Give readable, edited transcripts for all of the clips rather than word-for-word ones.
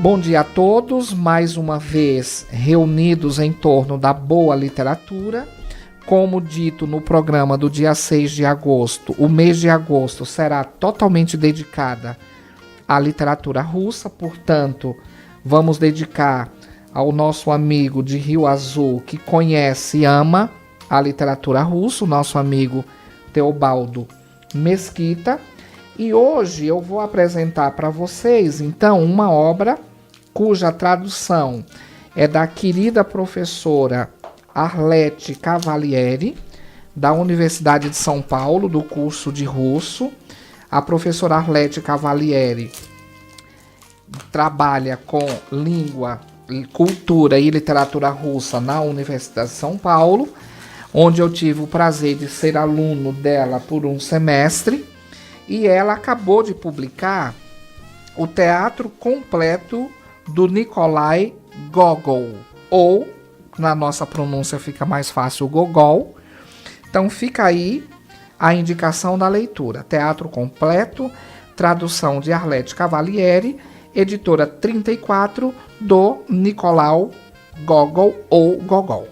Bom dia a todos, mais uma vez reunidos em torno da boa literatura. Como dito no programa do dia 6 de agosto, o mês de agosto será totalmente dedicada à literatura russa, portanto, vamos dedicar ao nosso amigo de Rio Azul que conhece e ama a literatura russa, o nosso amigo Teobaldo Mesquita. E hoje eu vou apresentar para vocês, então, uma obra cuja tradução é da querida professora Arlete Cavalieri, da Universidade de São Paulo, do curso de russo. A professora Arlete Cavalieri trabalha com língua, cultura e literatura russa na Universidade de São Paulo, onde eu tive o prazer de ser aluno dela por um semestre, e ela acabou de publicar o Teatro Completo do Nikolai Gogol, ou, na nossa pronúncia fica mais fácil, Gogol. Então fica aí a indicação da leitura. Teatro Completo, tradução de Arlete Cavalieri, editora 34, do Nikolai Gogol ou Gogol.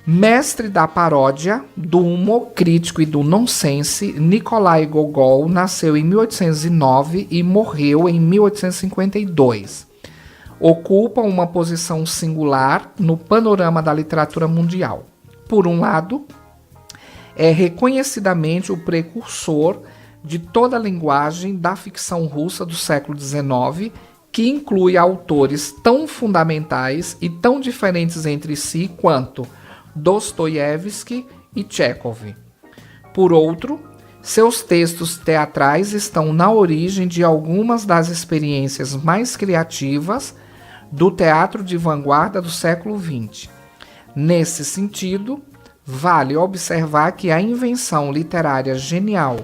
Mestre da paródia, do humor crítico e do nonsense, Nikolai Gogol nasceu em 1809 e morreu em 1852. Ocupa uma posição singular no panorama da literatura mundial. Por um lado, é reconhecidamente o precursor de toda a linguagem da ficção russa do século XIX, que inclui autores tão fundamentais e tão diferentes entre si quanto Dostoiévski e Tchekhov. Por outro, seus textos teatrais estão na origem de algumas das experiências mais criativas do teatro de vanguarda do século XX. Nesse sentido, vale observar que a invenção literária genial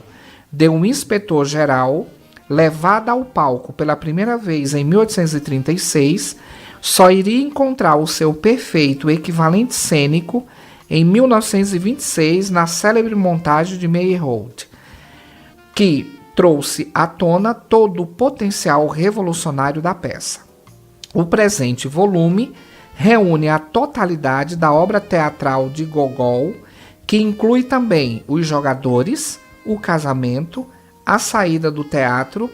de um inspetor-geral, levada ao palco pela primeira vez em 1836, só iria encontrar o seu perfeito equivalente cênico em 1926 na célebre montagem de Meyerhold, que trouxe à tona todo o potencial revolucionário da peça. O presente volume reúne a totalidade da obra teatral de Gogol, que inclui também os jogadores, o casamento, a saída do teatro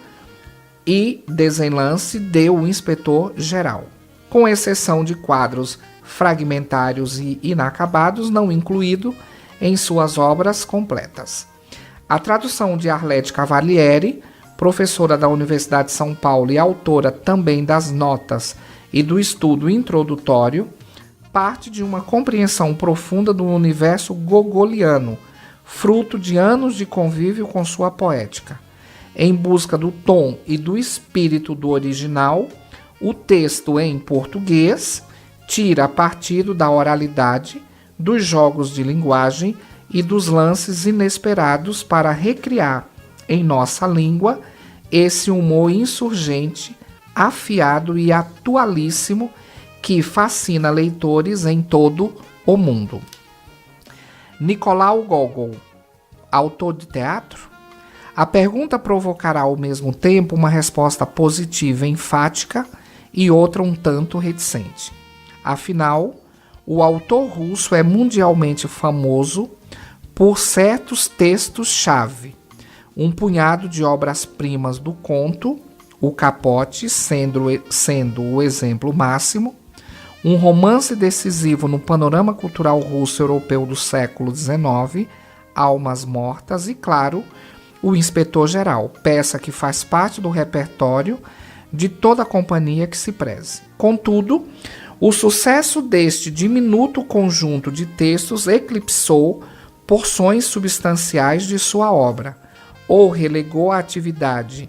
e desenlace de O Inspetor-Geral, com exceção de quadros fragmentários e inacabados, não incluído em suas obras completas. A tradução de Arlete Cavalieri, professora da Universidade de São Paulo e autora também das notas e do estudo introdutório, parte de uma compreensão profunda do universo gogoliano, fruto de anos de convívio com sua poética. Em busca do tom e do espírito do original, o texto em português tira partido da oralidade, dos jogos de linguagem e dos lances inesperados para recriar em nossa língua esse humor insurgente, afiado e atualíssimo que fascina leitores em todo o mundo. Nikolai Gogol, autor de teatro? A pergunta provocará ao mesmo tempo uma resposta positiva enfática e outra um tanto reticente. Afinal, o autor russo é mundialmente famoso por certos textos-chave, um punhado de obras-primas do conto, O Capote sendo o exemplo máximo, um romance decisivo no panorama cultural russo-europeu do século XIX, Almas Mortas e, claro, O Inspetor-Geral, peça que faz parte do repertório de toda a companhia que se preze. Contudo, o sucesso deste diminuto conjunto de textos eclipsou porções substanciais de sua obra, ou relegou a atividade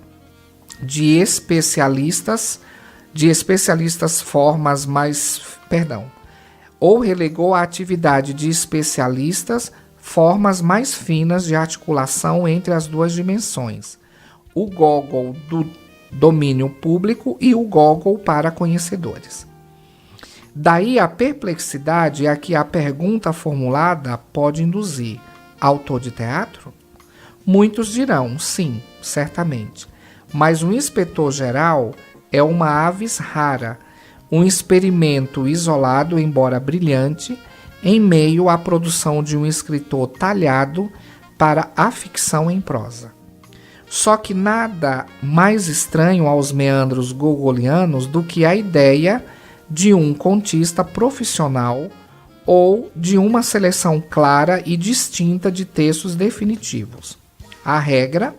de especialistas formas mais finas de articulação entre as duas dimensões, o Gogol do domínio público e o Gogol para conhecedores. Daí a perplexidade a que a pergunta formulada pode induzir: autor de teatro? Muitos dirão, sim, certamente. Mas o inspetor-geral é uma avis rara, um experimento isolado, embora brilhante, em meio à produção de um escritor talhado para a ficção em prosa. Só que nada mais estranho aos meandros gogolianos do que a ideia de um contista profissional ou de uma seleção clara e distinta de textos definitivos. A regra,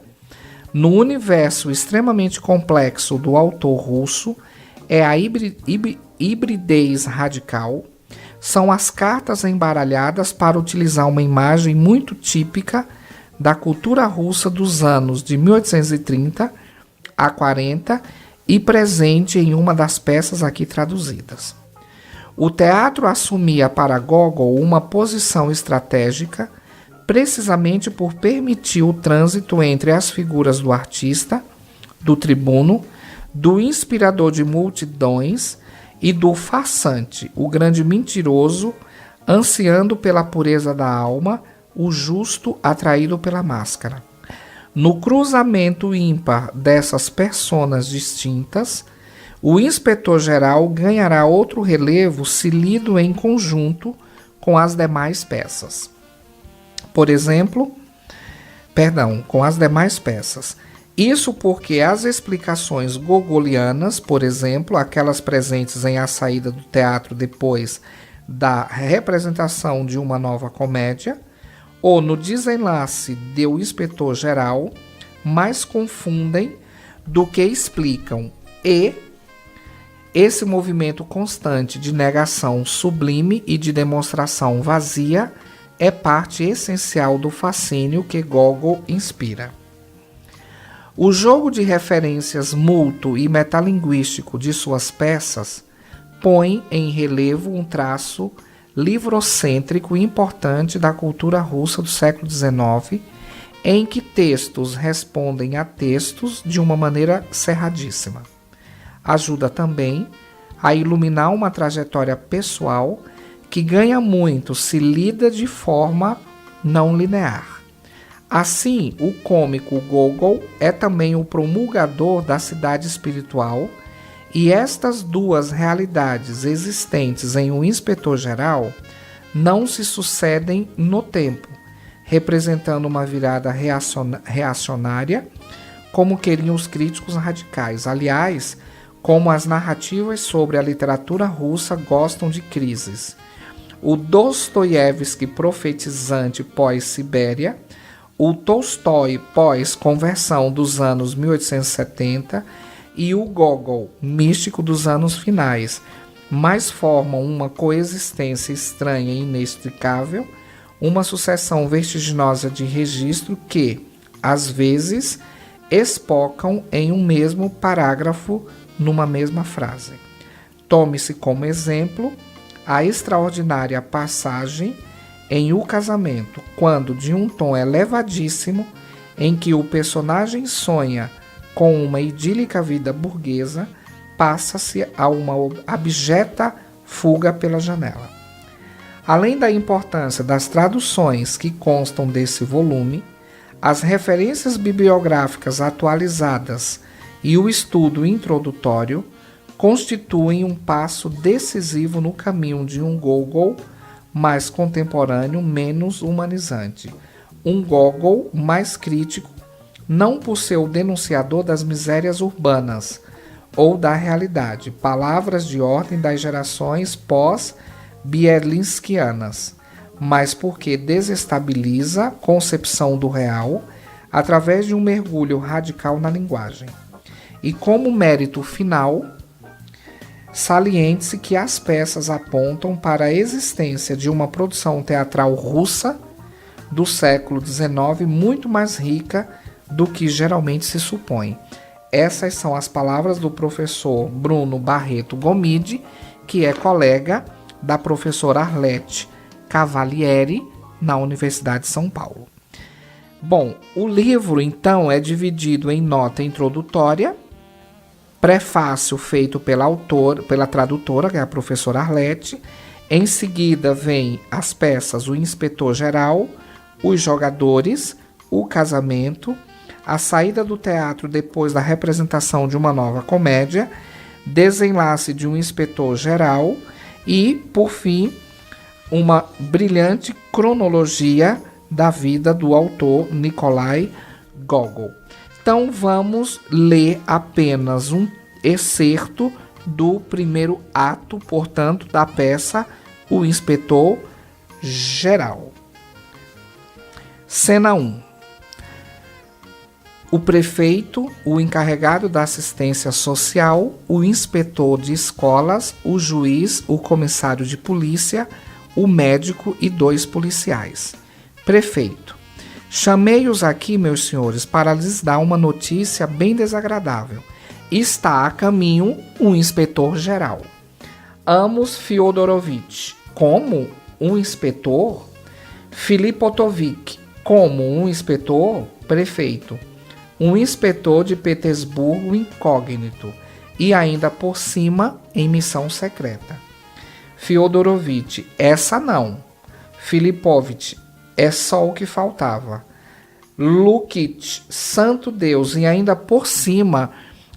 no universo extremamente complexo do autor russo, é a hibridez radical, são as cartas embaralhadas para utilizar uma imagem muito típica da cultura russa dos anos de 1830 a 40 e presente em uma das peças aqui traduzidas. O teatro assumia para Gogol uma posição estratégica, precisamente por permitir o trânsito entre as figuras do artista, do tribuno, do inspirador de multidões e do farsante, o grande mentiroso, ansiando pela pureza da alma, o justo atraído pela máscara. No cruzamento ímpar dessas personas distintas, o inspetor-geral ganhará outro relevo se lido em conjunto com as demais peças. Com as demais peças. Isso porque as explicações gogolianas, por exemplo, aquelas presentes em A Saída do Teatro depois da representação de uma nova comédia, ou no desenlace de O Inspetor-Geral, mais confundem do que explicam, e esse movimento constante de negação sublime e de demonstração vazia é parte essencial do fascínio que Gogol inspira. O jogo de referências mútuo e metalinguístico de suas peças põe em relevo um traço livrocêntrico importante da cultura russa do século XIX, em que textos respondem a textos de uma maneira cerradíssima. Ajuda também a iluminar uma trajetória pessoal que ganha muito se lida de forma não linear. Assim, o cômico Gogol é também o promulgador da cidade espiritual, e estas duas realidades existentes em Um Inspetor-Geral não se sucedem no tempo, representando uma virada reacionária, como queriam os críticos radicais. Aliás, como as narrativas sobre a literatura russa gostam de crises. O Dostoiévski profetizante pós-Sibéria, o Tolstói pós-conversão dos anos 1870 e o Gogol místico dos anos finais, mas formam uma coexistência estranha e inextricável, uma sucessão vertiginosa de registro que, às vezes, espocam em um mesmo parágrafo numa mesma frase. Tome-se como exemplo a extraordinária passagem em O Casamento, quando, de um tom elevadíssimo, em que o personagem sonha com uma idílica vida burguesa, passa-se a uma abjeta fuga pela janela. Além da importância das traduções que constam desse volume, as referências bibliográficas atualizadas e o estudo introdutório constituem um passo decisivo no caminho de um Gogol mais contemporâneo, menos humanizante. Um Gogol mais crítico, não por ser o denunciador das misérias urbanas ou da realidade, palavras de ordem das gerações pós-bielinskianas, mas porque desestabiliza a concepção do real através de um mergulho radical na linguagem. E como mérito final, saliente-se que as peças apontam para a existência de uma produção teatral russa do século XIX muito mais rica do que geralmente se supõe. Essas são as palavras do professor Bruno Barreto Gomide, que é colega da professora Arlete Cavalieri na Universidade de São Paulo. Bom, o livro então é dividido em nota introdutória, prefácio feito pela tradutora, que é a professora Arlete. Em seguida vem as peças O Inspetor-Geral, Os Jogadores, O Casamento, a saída do teatro depois da representação de uma nova comédia, desenlace de um inspetor-geral e, por fim, uma brilhante cronologia da vida do autor Nikolai Gogol. Então vamos ler apenas um excerto do primeiro ato, portanto, da peça O Inspetor Geral. Cena 1. O prefeito, o encarregado da assistência social, o inspetor de escolas, o juiz, o comissário de polícia, o médico e 2 policiais. Prefeito: chamei-os aqui, meus senhores, para lhes dar uma notícia bem desagradável. Está a caminho o inspetor-geral. Amos Fyodorovitch: como um inspetor? Filipotovic: como um inspetor? Prefeito: um inspetor de Petersburgo incógnito e ainda por cima em missão secreta. Fyodorovitch: essa não. Filipovitch: é só o que faltava. Lukitch: santo Deus, e ainda por cima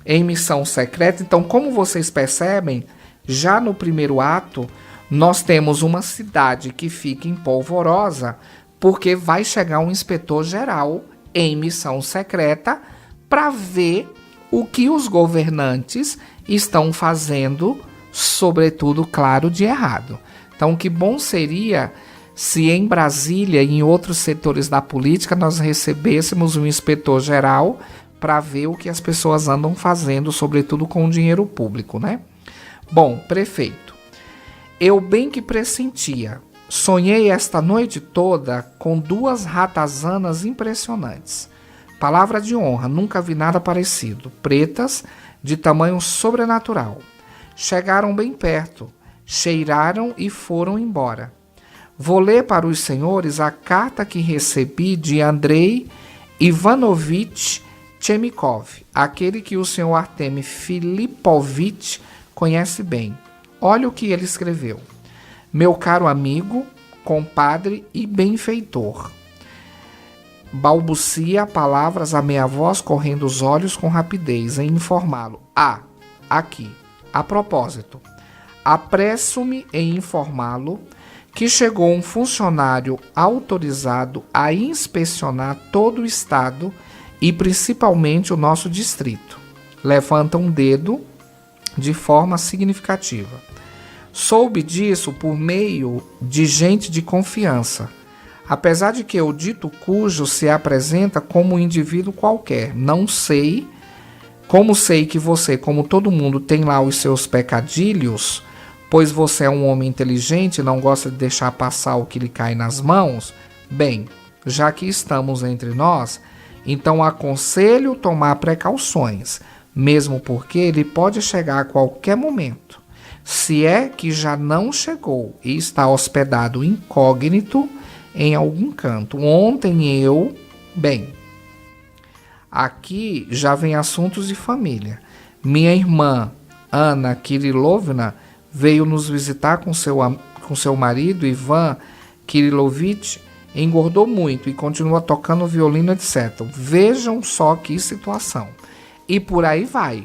em missão secreta. Então, como vocês percebem, já no primeiro ato, nós temos uma cidade que fica em polvorosa, porque vai chegar um inspetor-geral em missão secreta para ver o que os governantes estão fazendo, sobretudo, claro, de errado. Então, que bom seria se em Brasília e em outros setores da política nós recebêssemos um inspetor-geral para ver o que as pessoas andam fazendo, sobretudo com o dinheiro público, né? Bom, prefeito: eu bem que pressentia. Sonhei esta noite toda com 2 ratazanas impressionantes. Palavra de honra, nunca vi nada parecido. Pretas, de tamanho sobrenatural. Chegaram bem perto, cheiraram e foram embora. Vou ler para os senhores a carta que recebi de Andrei Ivanovitch Chemikov, aquele que o senhor Artemy Filipovitch conhece bem. Olha o que ele escreveu. Meu caro amigo, compadre e benfeitor. Balbucia palavras a meia voz, correndo os olhos com rapidez, em informá-lo. Aqui. A propósito, apresso-me em informá-lo que chegou um funcionário autorizado a inspecionar todo o estado e principalmente o nosso distrito. Levanta um dedo de forma significativa. Soube disso por meio de gente de confiança, apesar de que o dito cujo se apresenta como um indivíduo qualquer. Não sei, como sei que você, como todo mundo, tem lá os seus pecadilhos, pois você é um homem inteligente e não gosta de deixar passar o que lhe cai nas mãos. Bem, já que estamos entre nós, então aconselho tomar precauções, mesmo porque ele pode chegar a qualquer momento. Se é que já não chegou e está hospedado incógnito em algum canto. Ontem aqui já vem assuntos de família. Minha irmã, Ana Kirilovna, veio nos visitar com seu marido, Ivan Kirilovitch, engordou muito e continua tocando violino, etc. Vejam só que situação. E por aí vai.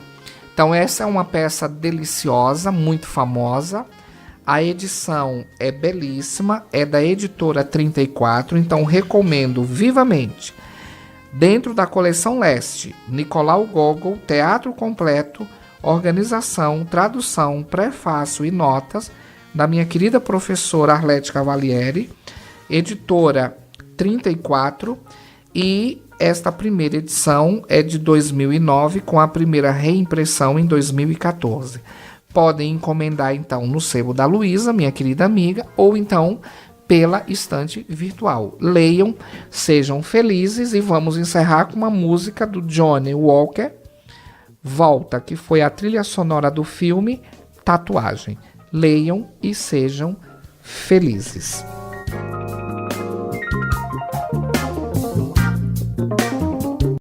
Então essa é uma peça deliciosa, muito famosa. A edição é belíssima, é da editora 34, então recomendo vivamente. Dentro da coleção Leste, Nicolau Gogol, teatro completo, organização, tradução, prefácio e notas, da minha querida professora Arlete Cavalieri, editora 34, e esta primeira edição é de 2009, com a primeira reimpressão em 2014. Podem encomendar, então, no sebo da Luísa, minha querida amiga, ou então pela estante virtual. Leiam, sejam felizes, e vamos encerrar com uma música do Johnny Walker, Volta, que foi a trilha sonora do filme Tatuagem. Leiam e sejam felizes.